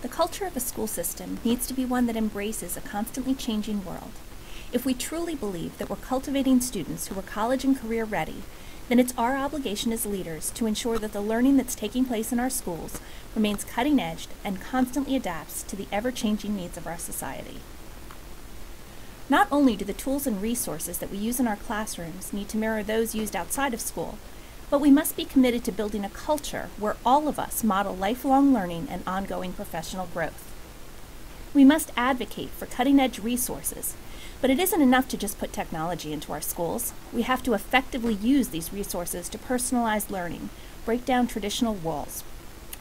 The culture of a school system needs to be one that embraces a constantly changing world. If we truly believe that we're cultivating students who are college and career ready, then it's our obligation as leaders to ensure that the learning that's taking place in our schools remains cutting-edge and constantly adapts to the ever-changing needs of our society. Not only do the tools and resources that we use in our classrooms need to mirror those used outside of school, but we must be committed to building a culture where all of us model lifelong learning and ongoing professional growth. We must advocate for cutting-edge resources, but it isn't enough to just put technology into our schools. We have to effectively use these resources to personalize learning, break down traditional walls,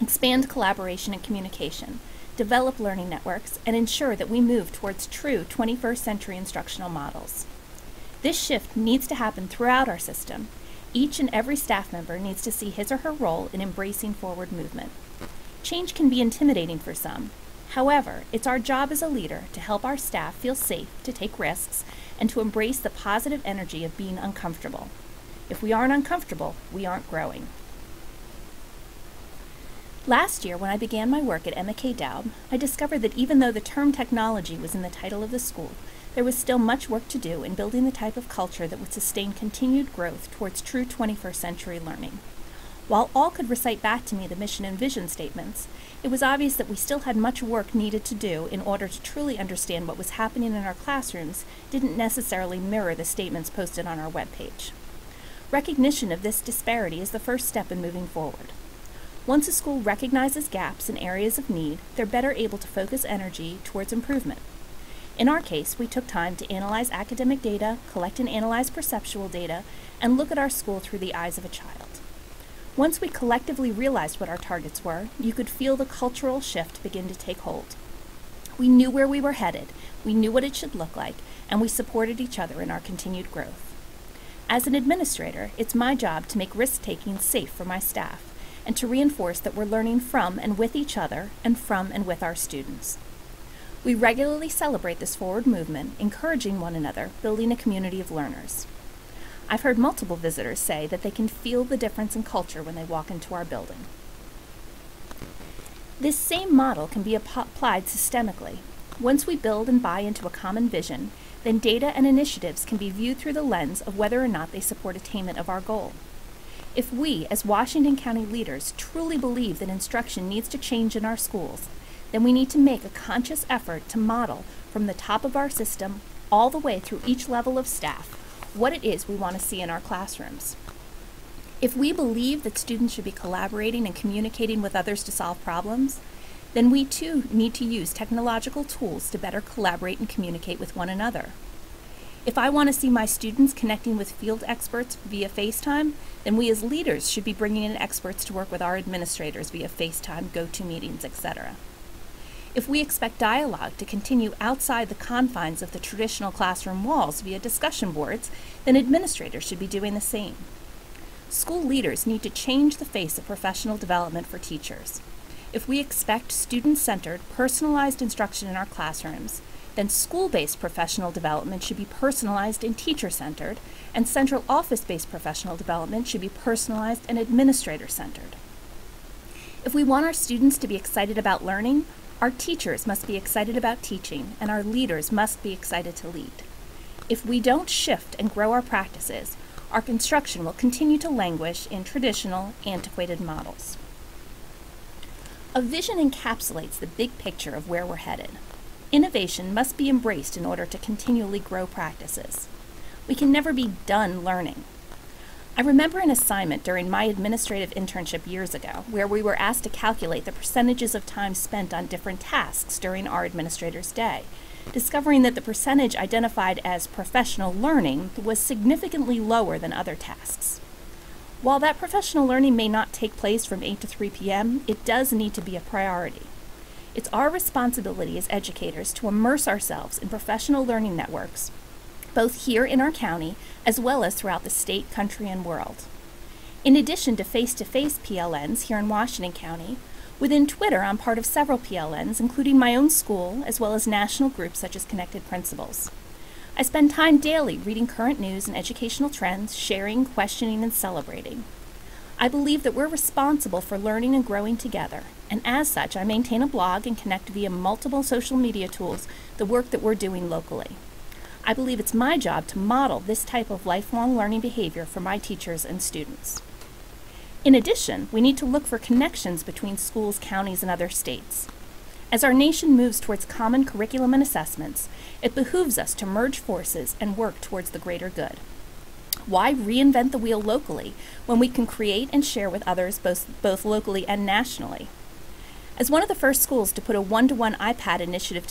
expand collaboration and communication, develop learning networks, and ensure that we move towards true 21st century instructional models. This shift needs to happen throughout our system. Each and every staff member needs to see his or her role in embracing forward movement. Change can be intimidating for some. However, it's our job as a leader to help our staff feel safe to take risks and to embrace the positive energy of being uncomfortable. If we aren't uncomfortable, we aren't growing. Last year, when I began my work at McKay Dowd, I discovered that even though the term technology was in the title of the school, there was still much work to do in building the type of culture that would sustain continued growth towards true 21st century learning. While all could recite back to me the mission and vision statements, it was obvious that we still had much work needed to do in order to truly understand what was happening in our classrooms didn't necessarily mirror the statements posted on our webpage. Recognition of this disparity is the first step in moving forward. Once a school recognizes gaps and areas of need, they're better able to focus energy towards improvement. In our case, we took time to analyze academic data, collect and analyze perceptual data, and look at our school through the eyes of a child. Once we collectively realized what our targets were, you could feel the cultural shift begin to take hold. We knew where we were headed, we knew what it should look like, and we supported each other in our continued growth. As an administrator, it's my job to make risk-taking safe for my staff, and to reinforce that we're learning from and with each other, and from and with our students. We regularly celebrate this forward movement, encouraging one another, building a community of learners. I've heard multiple visitors say that they can feel the difference in culture when they walk into our building. This same model can be applied systemically. Once we build and buy into a common vision, then data and initiatives can be viewed through the lens of whether or not they support attainment of our goal. If we, as Washington County leaders, truly believe that instruction needs to change in our schools, then we need to make a conscious effort to model from the top of our system all the way through each level of staff what it is we want to see in our classrooms. If we believe that students should be collaborating and communicating with others to solve problems, then we too need to use technological tools to better collaborate and communicate with one another. If I want to see my students connecting with field experts via FaceTime, then we as leaders should be bringing in experts to work with our administrators via FaceTime, GoToMeetings, etc. If we expect dialogue to continue outside the confines of the traditional classroom walls via discussion boards, then administrators should be doing the same. School leaders need to change the face of professional development for teachers. If we expect student-centered, personalized instruction in our classrooms, then school-based professional development should be personalized and teacher-centered, and central office-based professional development should be personalized and administrator-centered. If we want our students to be excited about learning, our teachers must be excited about teaching, and our leaders must be excited to lead. If we don't shift and grow our practices, our construction will continue to languish in traditional, antiquated models. A vision encapsulates the big picture of where we're headed. Innovation must be embraced in order to continually grow practices. We can never be done learning. I remember an assignment during my administrative internship years ago where we were asked to calculate the percentages of time spent on different tasks during our administrator's day, discovering that the percentage identified as professional learning was significantly lower than other tasks. While that professional learning may not take place from 8 to 3 p.m., it does need to be a priority. It's our responsibility as educators to immerse ourselves in professional learning networks, both here in our county as well as throughout the state, country, and world. In addition to face-to-face PLNs here in Washington County, within Twitter I'm part of several PLNs, including my own school, as well as national groups such as Connected Principals. I spend time daily reading current news and educational trends, sharing, questioning, and celebrating. I believe that we're responsible for learning and growing together, and as such, I maintain a blog and connect via multiple social media tools the work that we're doing locally. I believe it's my job to model this type of lifelong learning behavior for my teachers and students. In addition, we need to look for connections between schools, counties, and other states. As our nation moves towards common curriculum and assessments, it behooves us to merge forces and work towards the greater good. Why reinvent the wheel locally when we can create and share with others both locally and nationally? As one of the first schools to put a one-to-one iPad initiative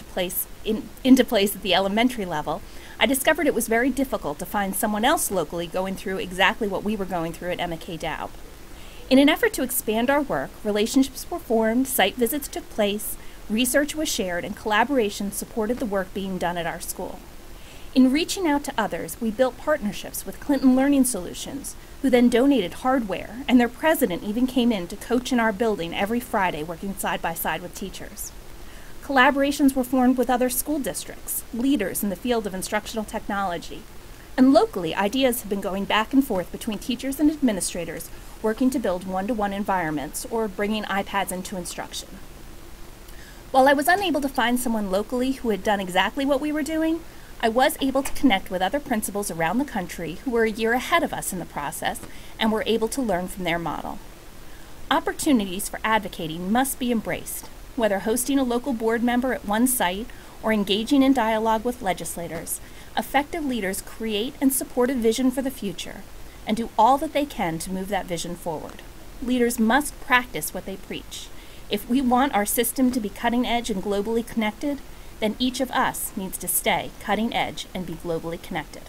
into place at the elementary level, I discovered it was very difficult to find someone else locally going through exactly what we were going through at McKay-Dowb. In an effort to expand our work, relationships were formed, site visits took place, research was shared, and collaboration supported the work being done at our school. In reaching out to others, we built partnerships with Clinton Learning Solutions, who then donated hardware, and their president even came in to coach in our building every Friday, working side by side with teachers. Collaborations were formed with other school districts, leaders in the field of instructional technology, and locally, ideas have been going back and forth between teachers and administrators working to build one-to-one environments or bringing iPads into instruction. While I was unable to find someone locally who had done exactly what we were doing, I was able to connect with other principals around the country who were a year ahead of us in the process and were able to learn from their model. Opportunities for advocating must be embraced, whether hosting a local board member at one site or engaging in dialogue with legislators. Effective leaders create and support a vision for the future and do all that they can to move that vision forward. Leaders must practice what they preach. If we want our system to be cutting edge and globally connected, then each of us needs to stay cutting edge and be globally connected.